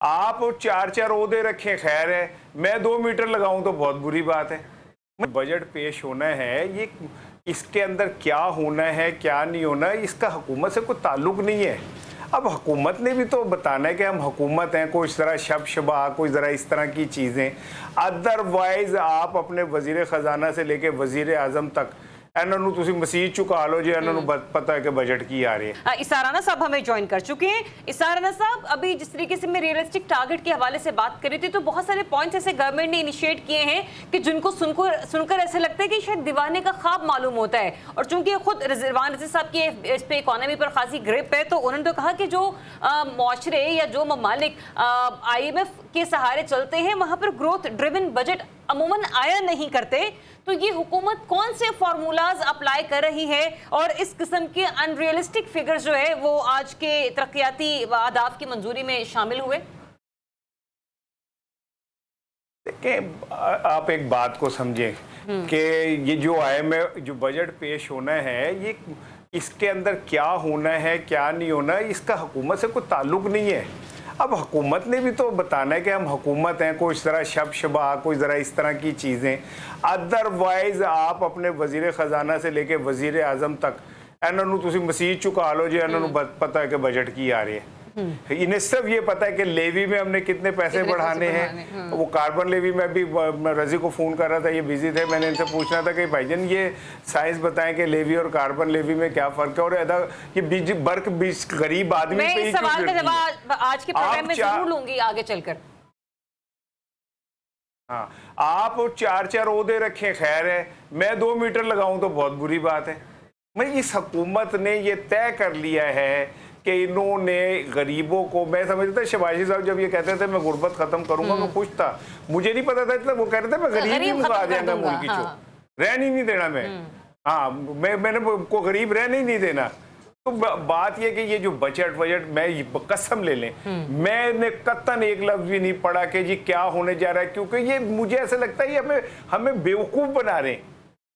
आप चार चार ओहदे रखें खैर है, मैं 2 मीटर लगाऊं तो बहुत बुरी बात है। बजट पेश होना है, ये इसके अंदर क्या होना है क्या नहीं होना इसका हुकूमत से कोई ताल्लुक नहीं है। अब हुकूमत ने भी तो बताना है कि हम हुकूमत हैं, कोई ज़रा शब शबा कोई ज़रा इस तरह की चीज़ें। अदरवाइज़ आप अपने वज़ीर ख़जाना से लेके वज़ीर आज़म तक इन्होंने तुसी मसीह चुका लो जी, इन्होंने पता है कि बजट की आ रही है। इसार राना साहब हमें ज्वाइन कर चुके हैं। इसार राना साहब, अभी जिस तरीके से मैं रियलिस्टिक टारगेट के हवाले से बात कर रही थी, तो बहुत सारे पॉइंट्स ऐसे गवर्नमेंट ने इनिशिएट किए हैं कि जिनको सुनकर ऐसे लगता है कि शायद दीवाने का ख्वाब मालूम होता है। और चूंकि खुद रिजवान रज़ी साहब की इस पे इकोनॉमी पर खासी ग्रिप है, तो उन्होंने तो कहा कि जो मुआशरे या जो ममालिक IMF के सहारे चलते हैं वहां पर ग्रोथ ड्रिवन बजट अमूमन आया नहीं करते। तो ये हुकूमत कौन से फार्मूलाज अप्लाई कर रही है और इस किस्म के अनरियलिस्टिक फिगर्स जो है वो आज के तरक्याती अहदाफ की मंजूरी में शामिल हुए? देखिए, आप एक बात को समझें कि ये जो IMF जो बजट पेश होना है, ये इसके अंदर क्या होना है क्या नहीं होना इसका हुकूमत से कोई ताल्लुक नहीं है। अब हुकूमत ने भी तो बताना है कि हम हुकूमत हैं, कोई ज़रा शब शबा कोई ज़रा इस तरह की चीज़ें। अदरवाइज़ आप अपने वज़ीर ख़जाना से लेके वज़ीर आज़म तक इन्होंने तुसी मसीह चुका लो जी, इन्होंने पता है कि बजट की आ रही है। इन्हें सिर्फ ये पता है कि लेवी में हमने कितने पैसे बढ़ाने हैं। वो कार्बन लेवी में भी रजी को फोन कर रहा था, ये बिजी थे, मैंने इनसे पूछना था कि भाईजान ये साइंस बताएं कि लेवी और कार्बन लेवी में क्या फर्क है, और ये बीच गरीब आदमी मैं इस सवाल का जवाब आज के प्रोग्राम में जरूर लूंगी आगे चलकर। हाँ, आप चार चार ओहदे रखें खैर है, मैं 2 मीटर लगाऊं तो बहुत बुरी बात है। मैं इस हुकूमत ने ये तय कर लिया है कि इन्होंने गरीबों को, मैं समझता शबाजी साहब जब ये कहते थे मैं गुर्बत खत्म करूंगा, मैं खुश था, मुझे नहीं पता था इतना वो कह रहे थे मैं गरीब ही मुका देना मुल्क की रहने नहीं देना मैं। हाँ, मैंने को गरीब रहने ही नहीं देना। तो बात यह कि ये जो बजट मैं कसम ले लें, मैंने कतन एक लफ्ज भी नहीं पढ़ा कि जी क्या होने जा रहा है, क्योंकि ये मुझे ऐसा लगता है ये हमें बेवकूफ बना रहे हैं।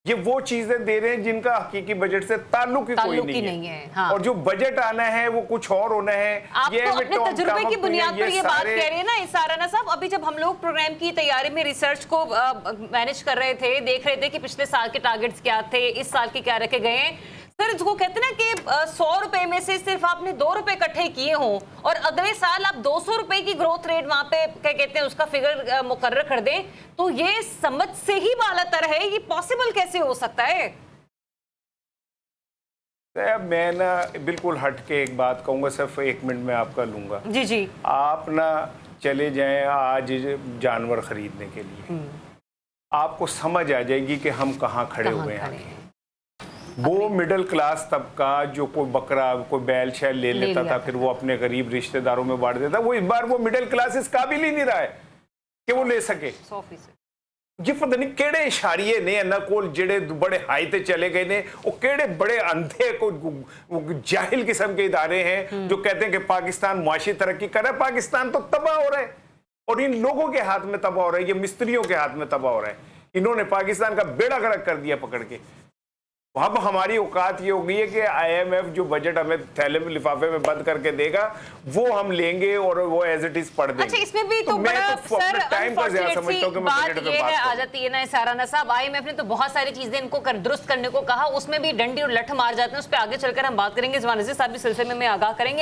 ये वो चीजें दे रहे हैं जिनका हकीकी बजट से ताल्लुक ही कोई नहीं है। हाँ। और जो बजट आना है वो कुछ और होना है। आप तो अपने तजुर्बे की बुनियाद पर ये बात कह रहे हैं ना इसार राना साहब। अभी जब हम लोग प्रोग्राम की तैयारी में रिसर्च को मैनेज कर रहे थे, देख रहे थे कि पिछले साल के टारगेट्स क्या थे, इस साल के क्या रखे गए हैं। सर, इसको कहते हैं ना कि 100 रुपए में से सिर्फ आपने 2 रुपए इकट्ठे किए हों और अगले साल आप 200 रुपए की ग्रोथ रेट वहां पे क्या कहते हैं उसका फिगर मुकर्रर कर दें, तो ये समझ से ही बालातर है। ये पॉसिबल कैसे हो सकता है? मैं ना बिल्कुल हट के एक बात कहूंगा, सिर्फ 1 मिनट में आपका लूंगा। जी जी। आप ना चले जाएं आज जानवर खरीदने के लिए, आपको समझ आ जाएगी कि हम कहाँ खड़े हुए हैं। वो मिडिल क्लास तबका जो कोई बकरा कोई बैल शैल ले लेता था, फिर वो अपने गरीब रिश्तेदारों में बांट देता, वो इस बार वो मिडिल क्लास इस काबिल ही नहीं रहा है कि वो ले सके। जी पता नहीं केड़े इशारिये ने ना कोल जेड़े बड़े हाई ते चले गए ने, वो केड़े बड़े अंधे को जाहिल किस्म के इदारे हैं जो कहते हैं कि पाकिस्तान मुआशी तरक्की कर रहा है। पाकिस्तान तो तबाह हो रहा है और इन लोगों के हाथ में तबाह हो रहा है, ये मिस्त्रियों के हाथ में तबाह हो रहा है। इन्होंने पाकिस्तान का बेड़ा गर्क कर दिया पकड़ के। अब हमारी औकात ये हो गई है कि IMF जो बजट हमें थैले में लिफाफे में बंद करके देगा वो हम लेंगे और वो एज इट इज पढ़ देंगे। अच्छा, इसमें भी तो बड़ा सर टाइम का ज़्यादा समझता हूं कि मैं बजट पे बात आ जाती है ना इसार राना साहब। IMF ने तो बहुत सारी चीजें इनको दुरुस्त करने को कहा, उसमें भी डंडी और लठ मार जाते हैं। उस पर आगे चलकर हम बात करेंगे। रिजवान रज़ी साहब भी सिलसिले में आगाह करेंगे।